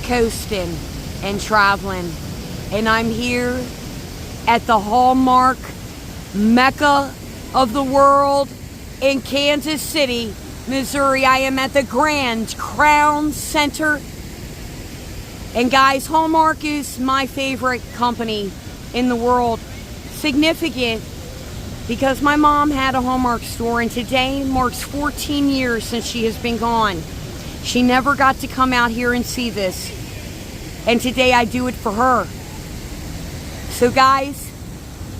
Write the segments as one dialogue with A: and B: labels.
A: coasting and traveling, and I'm here at the Hallmark Mecca of the world in Kansas City, Missouri. I am at the Grand Crown Center. And guys, Hallmark is my favorite company in the world. Significant because my mom had a Hallmark store, and today marks 14 years since she has been gone. She never got to come out here and see this. And today I do it for her. So guys,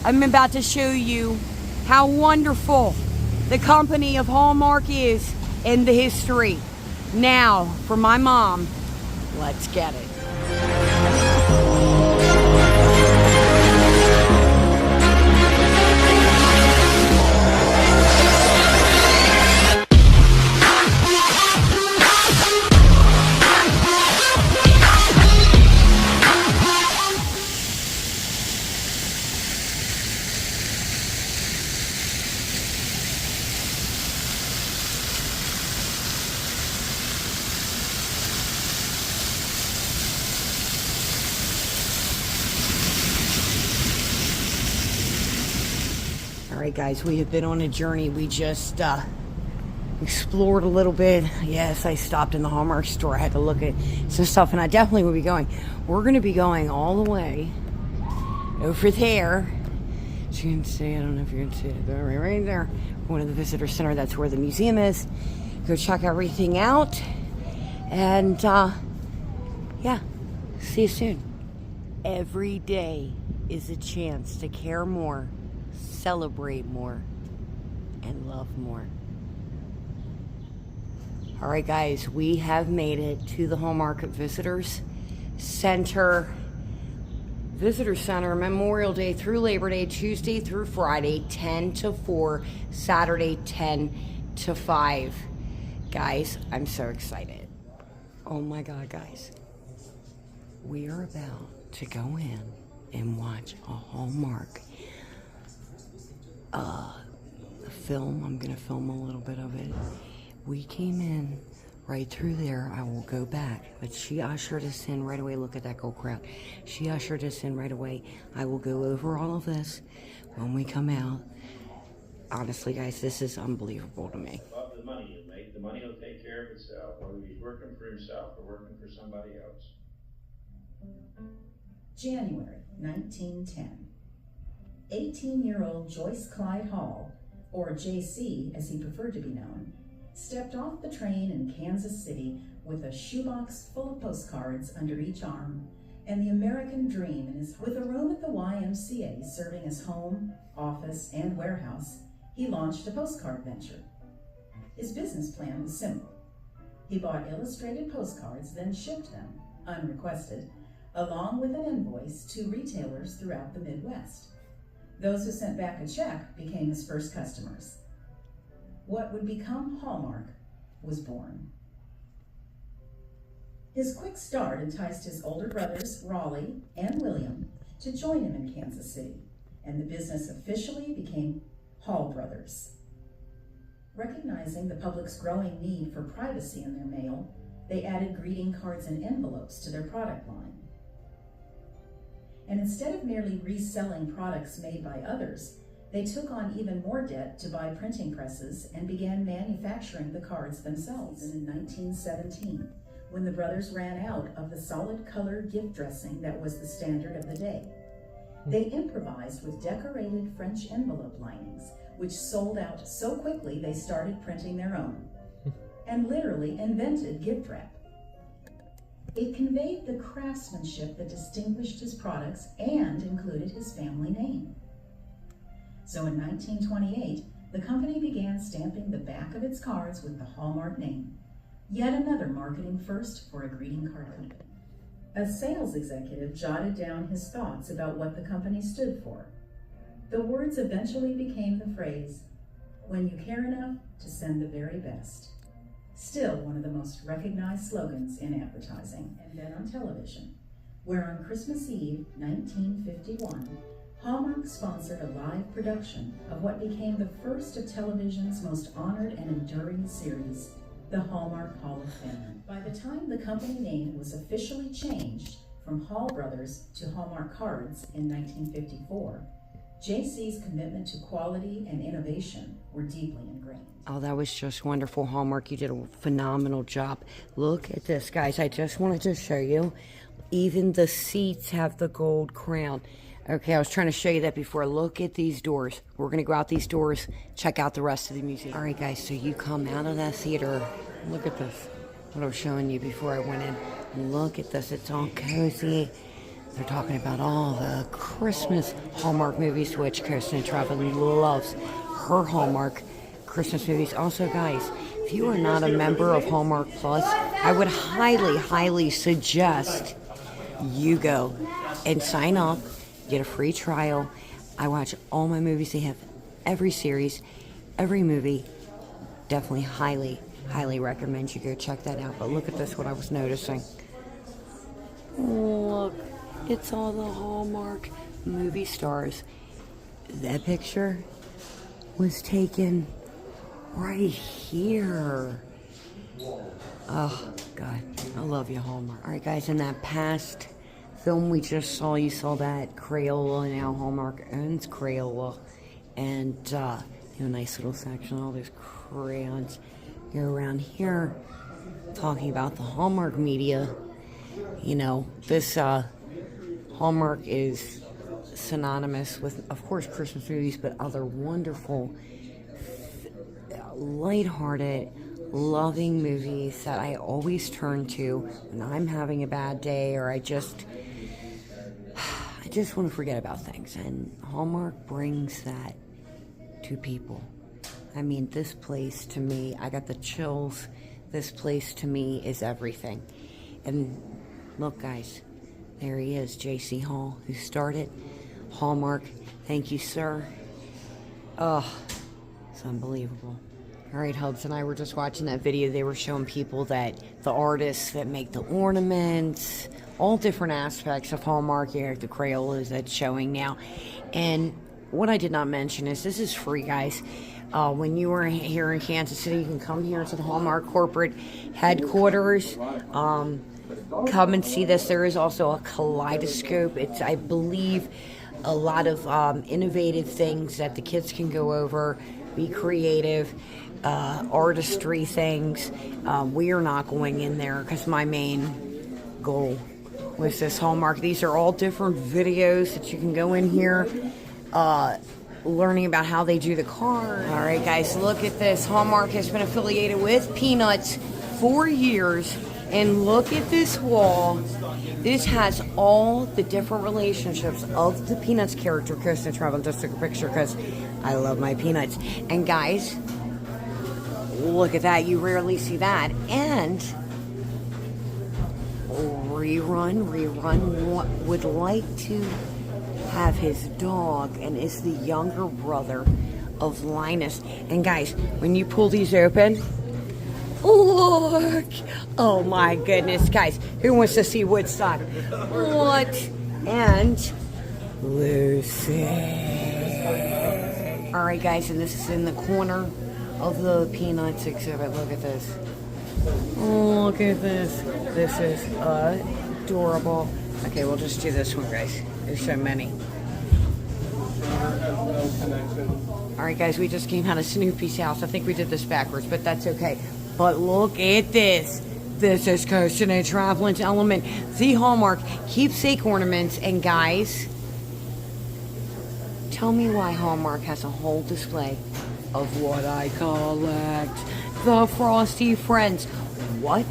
A: I'm about to show you how wonderful the company of Hallmark is in the history. Now, for my mom, let's get it. Alright guys, we have been on a journey. We just explored a little bit. Yes, I stopped in the Hallmark store. I had to look at some stuff, and I definitely will be going. We're going to be going all the way over there. So you can see, I don't know if you can see it, right there. One of the visitor center, that's where the museum is. Go check everything out. And yeah, see you soon. Every day is a chance to care more, celebrate more, and love more. All right, guys, we have made it to the Hallmark Visitors Center. Visitor Center, Memorial Day through Labor Day, Tuesday through Friday, 10 to 4, Saturday, 10 to 5. Guys, I'm so excited. Oh my God, guys. We are about to go in and watch a Hallmark film. I'm gonna film a little bit of it. We came in right through there. I will go back, but she ushered us in right away. Look at that gold crowd. She ushered us in right away. I will go over all of this when we come out. Honestly, guys, this is unbelievable to me.
B: Love the money you make. The money will take care of itself, whether he's working for himself or working for somebody else.
C: January 1910. 18-year-old Joyce Clyde Hall, or JC as he preferred to be known, stepped off the train in Kansas City with a shoebox full of postcards under each arm and the American dream in his heart. With a room at the YMCA serving as home, office, and warehouse, he launched a postcard venture. His business plan was simple. He bought illustrated postcards, then shipped them, unrequested, along with an invoice to retailers throughout the Midwest. Those who sent back a check became his first customers. What would become Hallmark was born. His quick start enticed his older brothers, Raleigh and William, to join him in Kansas City, and the business officially became Hall Brothers. Recognizing the public's growing need for privacy in their mail, they added greeting cards and envelopes to their product line. And instead of merely reselling products made by others, they took on even more debt to buy printing presses and began manufacturing the cards themselves. And in 1917, when the brothers ran out of the solid color gift dressing that was the standard of the day, they improvised with decorated French envelope linings, which sold out so quickly they started printing their own, and literally invented gift wrap. It conveyed the craftsmanship that distinguished his products and included his family name. So in 1928, the company began stamping the back of its cards with the Hallmark name, yet another marketing first for a greeting card company. A sales executive jotted down his thoughts about what the company stood for. The words eventually became the phrase, "When you care enough to send the very best." Still one of the most recognized slogans in advertising. And then on television, where on Christmas Eve, 1951, Hallmark sponsored a live production of what became the first of television's most honored and enduring series, the Hallmark Hall of Fame. By the time the company name was officially changed from Hall Brothers to Hallmark Cards in 1954, JC's commitment to quality and innovation were deeply ingrained.
A: Oh, that was just wonderful, Hallmark. You did a phenomenal job. Look at this, guys. I just wanted to show you. Even the seats have the gold crown. Okay, I was trying to show you that before. Look at these doors. We're going to go out these doors, check out the rest of the museum. All right, guys, so you come out of that theater. Look at this. What I was showing you before I went in. Look at this. It's all cozy. They're talking about all the Christmas Hallmark movies, which Kirsten Traveling loves her Hallmark Christmas movies. Also, guys, if you are not a member of Hallmark Plus, I would highly, highly suggest you go and sign up, get a free trial. I watch all my movies. They have every series, every movie. Definitely highly, highly recommend you go check that out. But look at this, what I was noticing. Look, it's all the Hallmark movie stars. That picture was taken right here. Oh, God. I love you, Hallmark. All right, guys, in that past film we just saw, you saw that Crayola. Now Hallmark owns Crayola. And, nice little section, all those crayons. You're around here talking about the Hallmark media. This Hallmark is synonymous with, of course, Christmas movies, but other wonderful, lighthearted, loving movies that I always turn to when I'm having a bad day or I just want to forget about things. And Hallmark brings that to people. I mean, this place to me, I got the chills. This place to me is everything. And look, guys, there he is, J.C. Hall, who started Hallmark. Thank you, sir. Oh, it's unbelievable. All right, Hubs and I were just watching that video. They were showing people that the artists that make the ornaments, all different aspects of Hallmark. Here, the Crayolas that's showing now. And what I did not mention is this is free, guys. When you are here in Kansas City, you can come here to the Hallmark corporate headquarters. Come and see this. There is also a kaleidoscope. It's, I believe, a lot of innovative things that the kids can go over, be creative, artistry things. We are not going in there because my main goal was this Hallmark. These are all different videos that you can go in here, learning about how they do the card. All right, guys, look at this. Hallmark has been affiliated with Peanuts for years. And look at this wall. This has all the different relationships of the Peanuts character. Kirsten Travel just took a picture because I love my Peanuts. And guys, look at that. You rarely see that. And Rerun would like to have his dog and is the younger brother of Linus. And guys, when you pull these open, look! Oh my goodness, guys. Who wants to see Woodstock? What? And Lucy. Alright, guys, and this is in the corner of the Peanuts exhibit. Look at this. Look at this. This is adorable. Okay, we'll just do this one, guys. There's so many. Alright, guys, we just came out of Snoopy's house. I think we did this backwards, but that's okay. But look at this. This is Kirsten and Travelin's Element, the Hallmark Keepsake Ornaments. And guys, tell me why Hallmark has a whole display of what I collect. The Frosty Friends. What?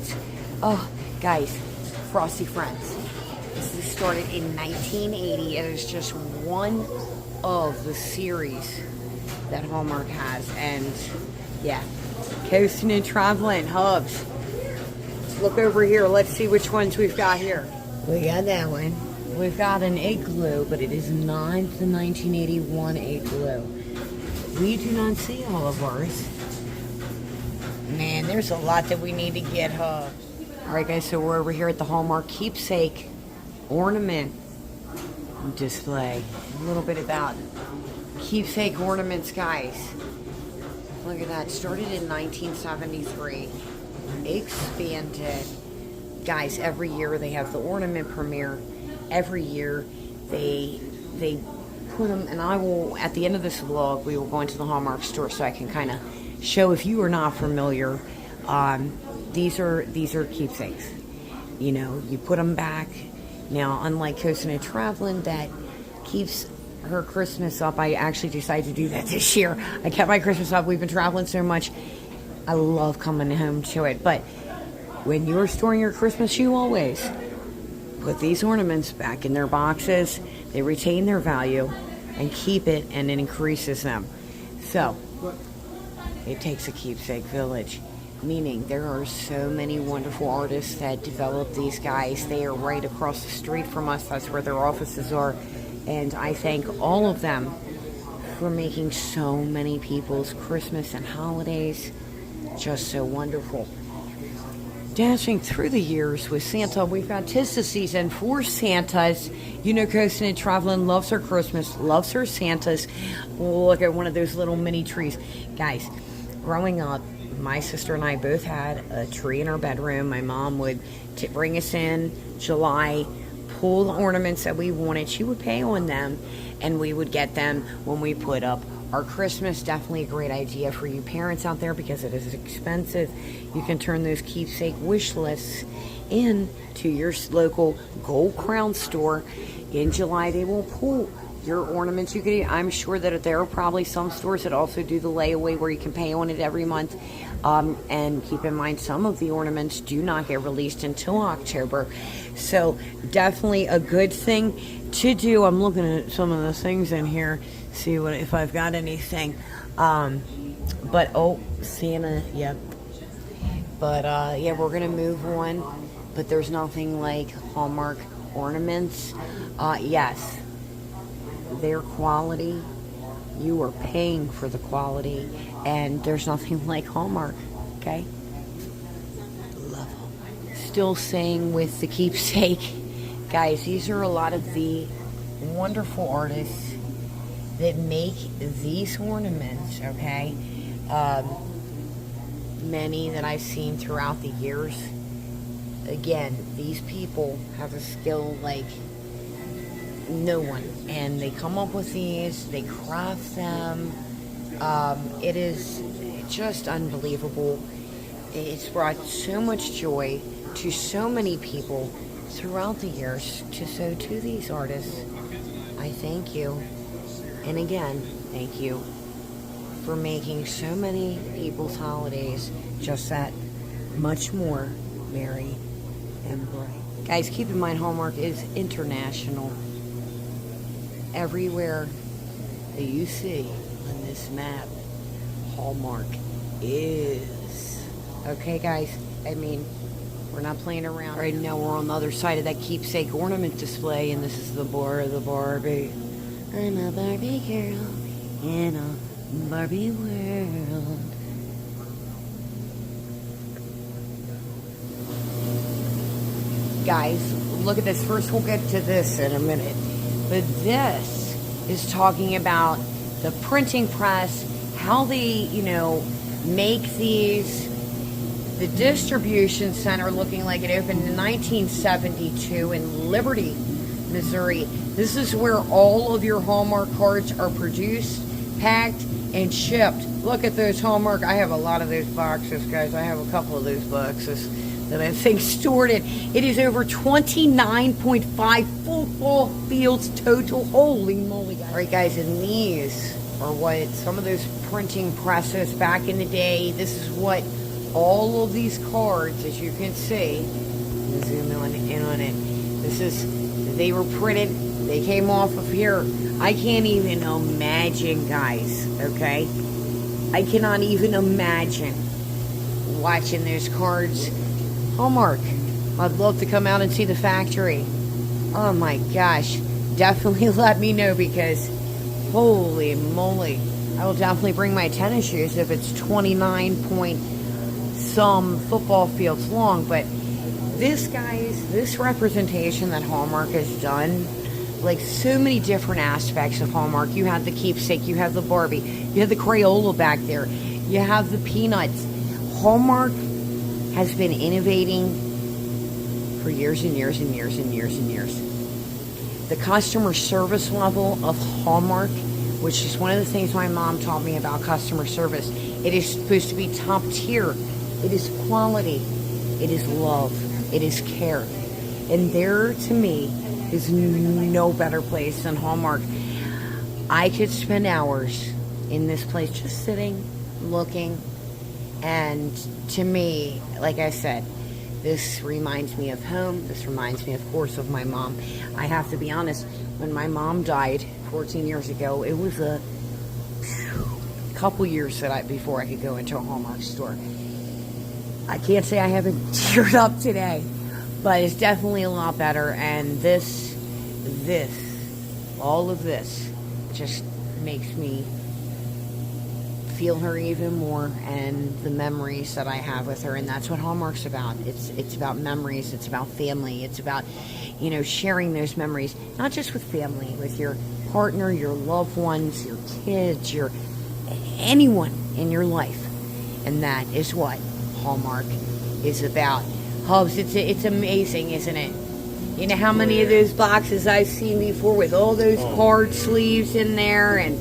A: Oh, guys, Frosty Friends. This started in 1980. It is just one of the series that Hallmark has. And yeah. Coasting and Traveling, Hubs. Look over here. Let's see which ones we've got here. We got that one. We've got an igloo, but it is not the 1981 igloo. We do not see all of ours. Man, there's a lot that we need to get, Hubs. Alright, guys, so we're over here at the Hallmark Keepsake Ornament display. A little bit about Keepsake Ornaments, guys. Look at that. Started in 1973. expanded. Guys, every year they have the ornament premiere. Every year they put them, and I will, at the end of this vlog, we will go into the Hallmark store so I can kind of show, if you are not familiar, these are keepsakes. You know, you put them back. Now, unlike Coastin' and Traveling that keeps her Christmas up, I actually decided to do that this year. I kept my Christmas up. We've been traveling so much. I love coming home to it. But when you're storing your Christmas, you always put these ornaments back in their boxes. They retain their value and keep it, and it increases them. So it takes a keepsake village, meaning there are so many wonderful artists that develop these guys. They are right across the street from us. That's where their offices are. And I thank all of them for making so many people's Christmas and holidays just so wonderful. Dashing through the years with Santa, we've got 'tis the season for Santas. You know, Coastin' and Traveling loves her Christmas, loves her Santas. Look at one of those little mini trees. Guys, growing up, my sister and I both had a tree in our bedroom. My mom would bring us in July, pull the ornaments that we wanted. She would pay on them, and we would get them when we put up our Christmas. Definitely a great idea for you parents out there because it is expensive. You can turn those keepsake wish lists in to your local Gold Crown store. In July, they will pull your ornaments. I'm sure that there are probably some stores that also do the layaway where you can pay on it every month. And keep in mind, some of the ornaments do not get released until October. So definitely a good thing to do. I'm looking at some of the things in here, see what if I've got anything. But oh, Santa, yep. But yeah, we're gonna move on. But there's nothing like Hallmark ornaments. Yes, their quality. You are paying for the quality, and there's nothing like Hallmark. Okay. Love Hallmark. Still saying with the keepsake, guys. These are a lot of the wonderful artists that make these ornaments. Okay. Many that I've seen throughout the years. Again, these people have a skill like no one, and they come up with these, they craft them. It is just unbelievable. It's brought so much joy to so many people throughout the years. To these artists, I thank you, and again, thank you for making so many people's holidays just that much more merry and bright. Guys, keep in mind, Hallmark is international. Everywhere that you see on this map, Hallmark is. Okay, guys? I mean, we're not playing around. Right now, we're on the other side of that keepsake ornament display, and this is the bar of the Barbie. I'm a Barbie girl in a Barbie world. Guys, look at this. First, we'll get to this in a minute. But this is talking about the printing press, how they, make these. The distribution center looking like it opened in 1972 in Liberty, Missouri. This is where all of your Hallmark cards are produced, packed, and shipped. Look at those Hallmark. I have a lot of those boxes, guys. I have a couple of those boxes that I think stored in. It is over 29.5 football fields total. Holy moly, guys. All right, guys, and these are what some of those printing presses back in the day. This is what all of these cards, as you can see, zoom in on it. They were printed. They came off of here. I can't even imagine, guys, okay? I cannot even imagine watching those cards. Hallmark, I'd love to come out and see the factory. Oh my gosh. Definitely let me know, because holy moly. I will definitely bring my tennis shoes if it's 29 point some football fields long. But this, guys, this representation that Hallmark has done, like so many different aspects of Hallmark. You have the keepsake, you have the Barbie, you have the Crayola back there, you have the Peanuts. Hallmark has been innovating for years and years and years and years and years. The customer service level of Hallmark, which is one of the things my mom taught me about customer service, it is supposed to be top tier. It is quality. It is love. It is care. And there, to me, is no better place than Hallmark. I could spend hours in this place just sitting, looking, and to me, like I said, this reminds me of home. This reminds me, of course, of my mom. I have to be honest, when my mom died 14 years ago, it was a couple years before I could go into a Hallmark store. I can't say I haven't teared up today, but it's definitely a lot better. And all of this just makes me feel her even more, and the memories that I have with her. And that's what Hallmark's about. It's about memories. It's about family. It's about, sharing those memories, not just with family, with your partner, your loved ones, your kids, anyone in your life. And that is what Hallmark is about. Hubs, it's amazing, isn't it? You know how many of those boxes I've seen before with all those card sleeves in there, and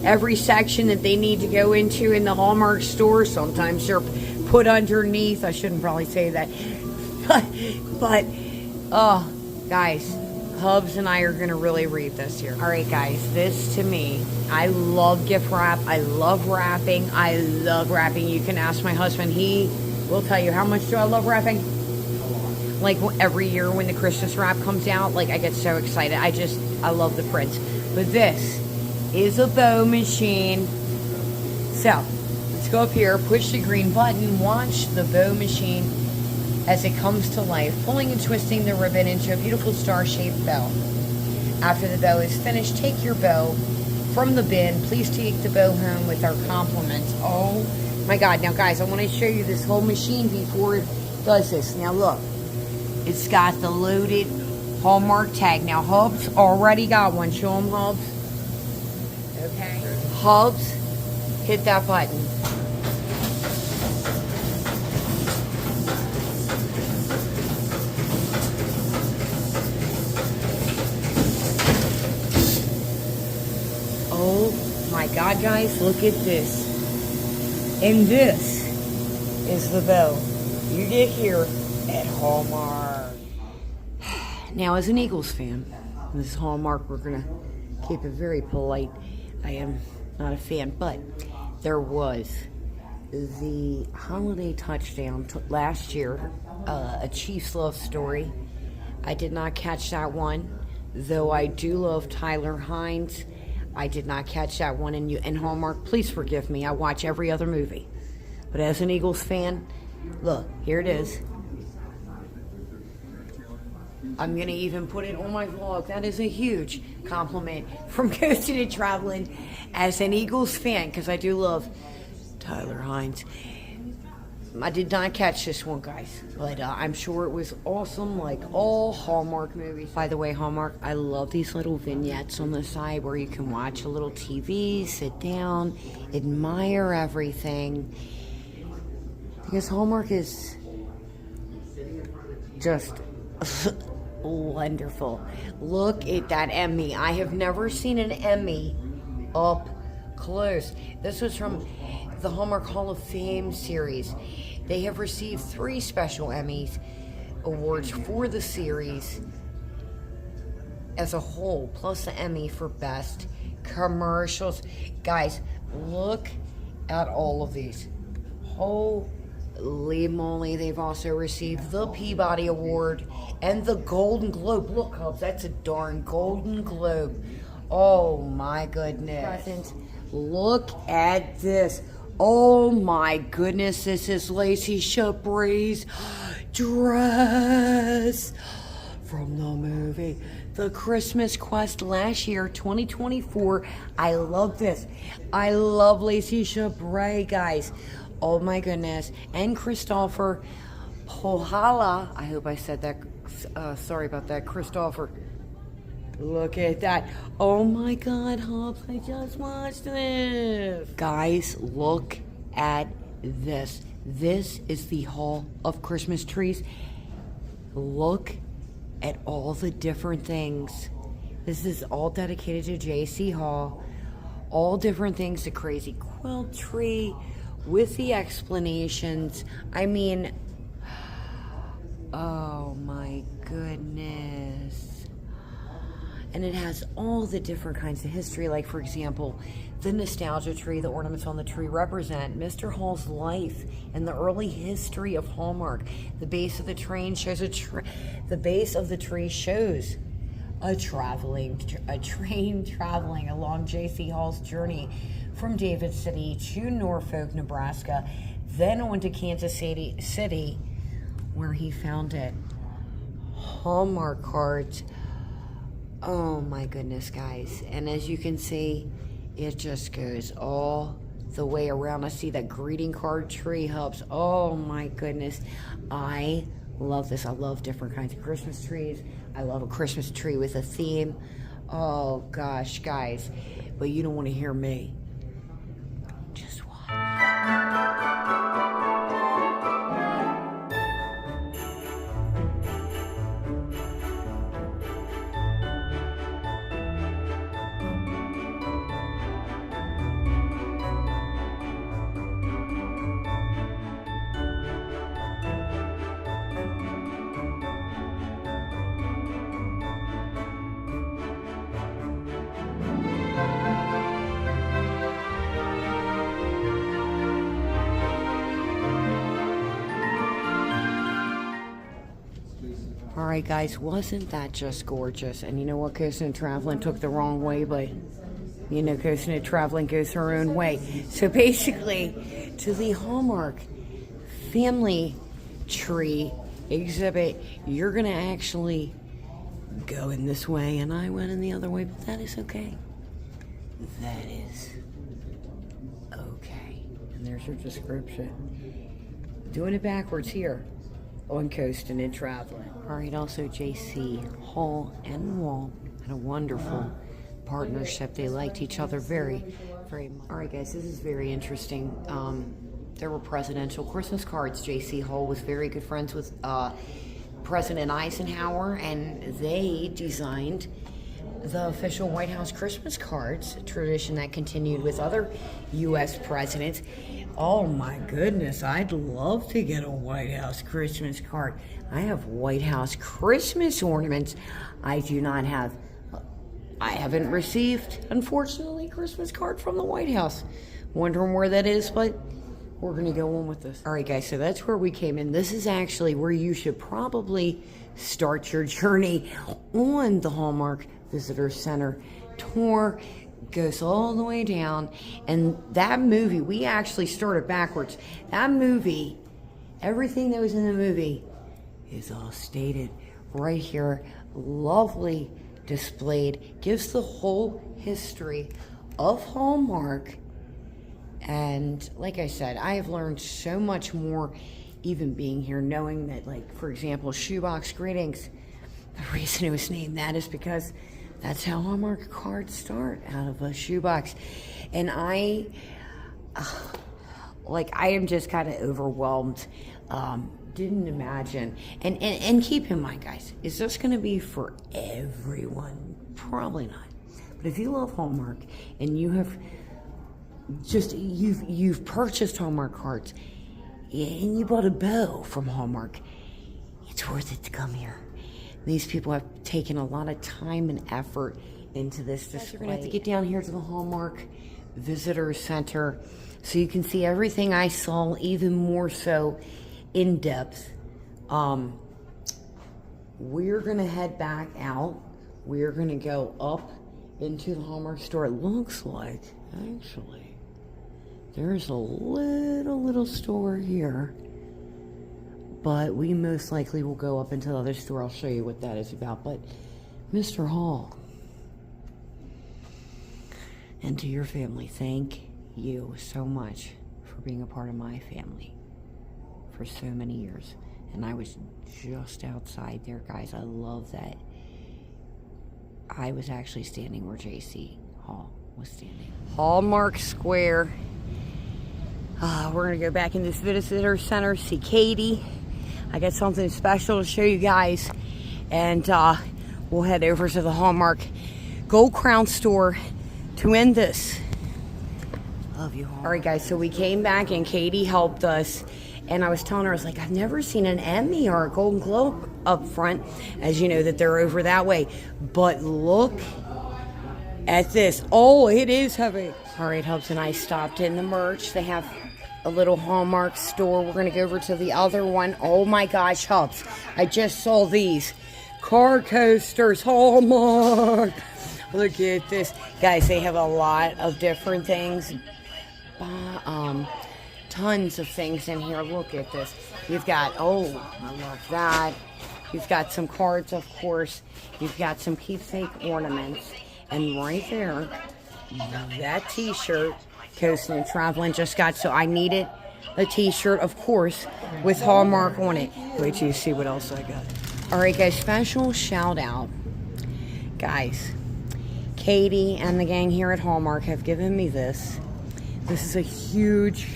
A: every section that they need to go into in the Hallmark store, sometimes they're put underneath. I shouldn't probably say that. But guys, Hubs and I are going to really read this here. All right, guys, this to me, I love gift wrap. I love wrapping. I love wrapping. You can ask my husband. He will tell you how much do I love wrapping. Like every year when the Christmas wrap comes out, like I get so excited. I love the prints. But this is a bow machine. So let's go up here, push the green button, watch the bow machine as it comes to life, pulling and twisting the ribbon into a beautiful star-shaped bow. After the bow is finished, take your bow from the bin. Please take the bow home with our compliments. Oh my God. Now guys, I want to show you this whole machine before it does this. Now look, it's got the loaded Hallmark tag. Now Hubs already got one. Show them, Hubs. Okay. Hubs, hit that button. Oh my God, guys, look at this. And this is the bow you get here at Hallmark. Now, as an Eagles fan, this is Hallmark, we're going to keep it very polite. I am not a fan, but there was the holiday touchdown last year, a Chiefs love story. I did not catch that one, though I do love Tyler Hines. I did not catch that one, and Hallmark, please forgive me. I watch every other movie. But as an Eagles fan, look, here it is. I'm going to even put it on my vlog. That is a huge compliment from Coasting and Traveling as an Eagles fan, because I do love Tyler Hines. I did not catch this one, guys, but I'm sure it was awesome, like all Hallmark movies. By the way, Hallmark, I love these little vignettes on the side where you can watch a little TV, sit down, admire everything. Because Hallmark is just wonderful. Look at that Emmy. I have never seen an Emmy up close. This was from the Hallmark Hall of Fame series. They have received 3 special Emmys awards for the series as a whole, plus the Emmy for best commercials. Guys, look at all of these. Holy moly, they've also received the Peabody Award and the Golden Globe. Look, Hubs, that's a darn Golden Globe. Oh my goodness. Look at this. Oh my goodness, this is Lacey Chabray's dress from the movie The Christmas Quest last year, 2024. I love this. I love Lacey Chabray, guys. Oh my goodness. And Christopher Pohala. I hope I said that. Sorry about that, Christopher. Look at that. Oh my God, Hobbs, I just watched this. Guys, look at this. This is the Hall of Christmas trees. Look at all the different things. This is all dedicated to J.C. Hall. All different things, the crazy quilt tree with the explanations. I mean, oh my goodness. And it has all the different kinds of history, like for example, the nostalgia tree, the ornaments on the tree represent Mr. Hall's life and the early history of Hallmark. The base of the train shows the base of the tree shows a train traveling along J.C. Hall's journey from David City to Norfolk, Nebraska, then on to Kansas City, where he found it. Hallmark cards. Oh my goodness, guys. And as you can see, it just goes all the way around. I see that greeting card tree hubs. Oh my goodness. I love this. I love different kinds of Christmas trees. I love a Christmas tree with a theme. Oh gosh, guys. But you don't want to hear me. Just watch. All right, guys, wasn't that just gorgeous? And you know what, Coastin' and Traveling took the wrong way, but you know, Coastin' and Traveling goes her own way. So basically, to the Hallmark family tree exhibit, you're gonna actually go in this way, and I went in the other way, but that is okay. That is okay. And there's your description. Doing it backwards here on Coastin' and Traveling. All right, also J.C. Hall and Wall had a wonderful partnership. They liked each other very, very much. All right, guys, this is very interesting. There were presidential Christmas cards. J.C. Hall was very good friends with President Eisenhower, and they designed the official White House Christmas cards, a tradition that continued with other U.S. presidents. Oh my goodness, I'd love to get a White House Christmas card. I have White House Christmas ornaments. I haven't received, unfortunately, a Christmas card from the White House. Wondering where that is, but we're gonna go on with this. All right, guys, so that's where we came in. This is actually where you should probably start your journey on the Hallmark Visitor Center tour. Goes all the way down, and that movie, we actually started backwards. That movie, everything that was in the movie is all stated right here, lovely displayed, gives the whole history of Hallmark. And like I said, I have learned so much more even being here, knowing that, like, for example, Shoebox Greetings, the reason it was named that is because that's how Hallmark cards start, out of a shoebox. And I am just kind of overwhelmed. Didn't imagine. And keep in mind, guys, is this going to be for everyone? Probably not. But if you love Hallmark and you have you've purchased Hallmark cards and you bought a bow from Hallmark, it's worth it to come here. These people have taken a lot of time and effort into this display. You're going to have to get down here to the Hallmark Visitor Center so you can see everything I saw, even more so in depth. We're going to head back out. We're going to go up into the Hallmark store. It looks like, actually, there's a little store here. But we most likely will go up into the other store. I'll show you what that is about. But Mr. Hall, and to your family, thank you so much for being a part of my family for so many years. And I was just outside there, guys. I love that. I was actually standing where J.C. Hall was standing. Hallmark Square. We're gonna go back in this visitor center, see Katie. I got something special to show you guys. And we'll head over to the Hallmark Gold Crown store to end this. Love you, Hallmark. All right, guys, so we came back and Katie helped us. And I was telling her, I was like, I've never seen an Emmy or a Golden Globe up front, as you know that they're over that way. But look at this. Oh, it is heavy. All right, Hubs and I stopped in the merch. They have a little Hallmark store. We're going to go over to the other one. Oh my gosh, Hubs. I just saw these. Car coasters, Hallmark. Look at this. Guys, they have a lot of different things. Tons of things in here. Look at this. You've got, oh, I love that. You've got some cards, of course. You've got some Keepsake Ornaments. And right there, that t-shirt, Coastin' and Traveling, just got, so I needed a t-shirt, of course, with Hallmark on it. Wait till you see what else I got. All right, guys, special shout out. Guys, Katie and the gang here at Hallmark have given me this. This is a huge,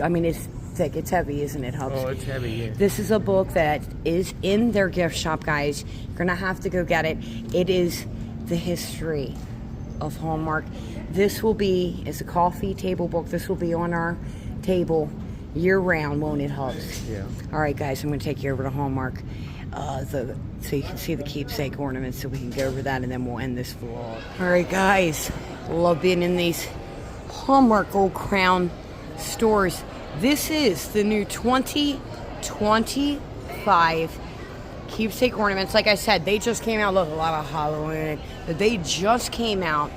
A: I mean, it's thick. It's heavy, isn't it, Hubs?
D: Oh, it's heavy, yeah.
A: This is a book that is in their gift shop, guys. You're going to have to go get it. It is the History of Hallmark. This will be, as a coffee table book, this will be on our table year-round, won't it, Hubs?
D: Yeah.
A: All right, guys, I'm going to take you over to Hallmark so you can see the Keepsake Ornaments, so we can go over that, and then we'll end this vlog. All right, guys, love being in these Hallmark Gold Crown stores. This is the new 2025 Keepsake Ornaments. Like I said, they just came out. Look, a lot of Halloween, but they just came out.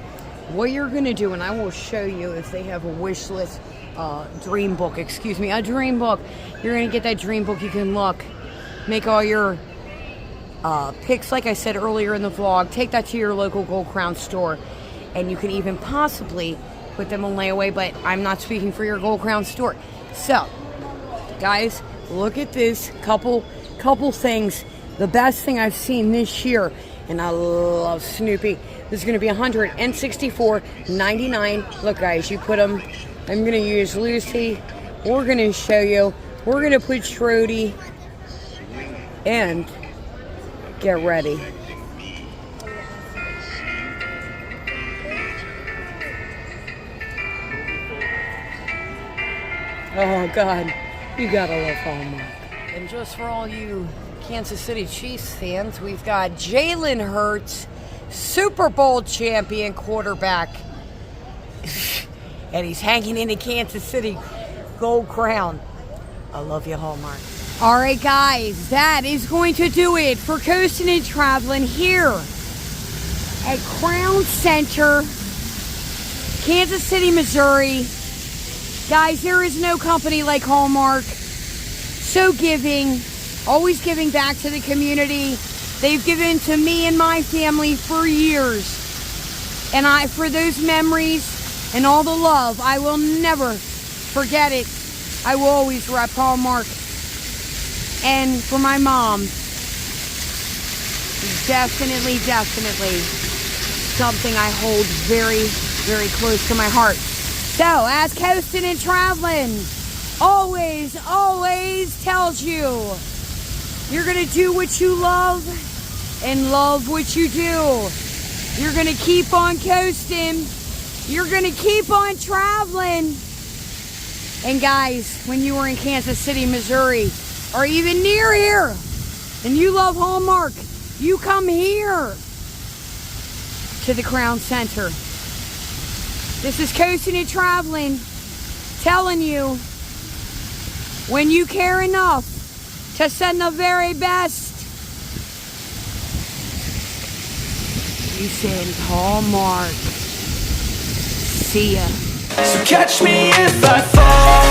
A: What you're gonna do, and I will show you if they have a wish list, dream book, excuse me, a dream book. You're gonna get that dream book. You can look, make all your picks, like I said earlier in the vlog. Take that to your local Gold Crown store, and you can even possibly put them on layaway, but I'm not speaking for your Gold Crown store. So, guys, look at this couple things. The best thing I've seen this year, and I love Snoopy. This is going to be $164.99. Look, guys, you put them. I'm going to use Lucy. We're going to show you. We're going to put Trudy, and get ready. Oh, God, you gotta love Hallmark. And just for all you Kansas City Chiefs fans, we've got Jalen Hurts, Super Bowl champion quarterback. And he's hanging in the Kansas City Gold Crown. I love you, Hallmark. All right, guys, that is going to do it for Coastin' and Traveling here at Crown Center, Kansas City, Missouri. Guys, there is no company like Hallmark. So giving, always giving back to the community. They've given to me and my family for years. And for those memories and all the love, I will never forget it. I will always rep Hallmark. And for my mom, definitely something I hold very, very close to my heart. So, as Coastin' and Traveling always tells you, you're going to do what you love and love what you do. You're going to keep on coasting. You're going to keep on traveling. And guys, when you were in Kansas City, Missouri, or even near here, and you love Hallmark, you come here to the Crown Center. This is Coastin' and Traveling telling you, when you care enough to send the very best, you send Hallmark. See ya.
E: So catch me if I fall.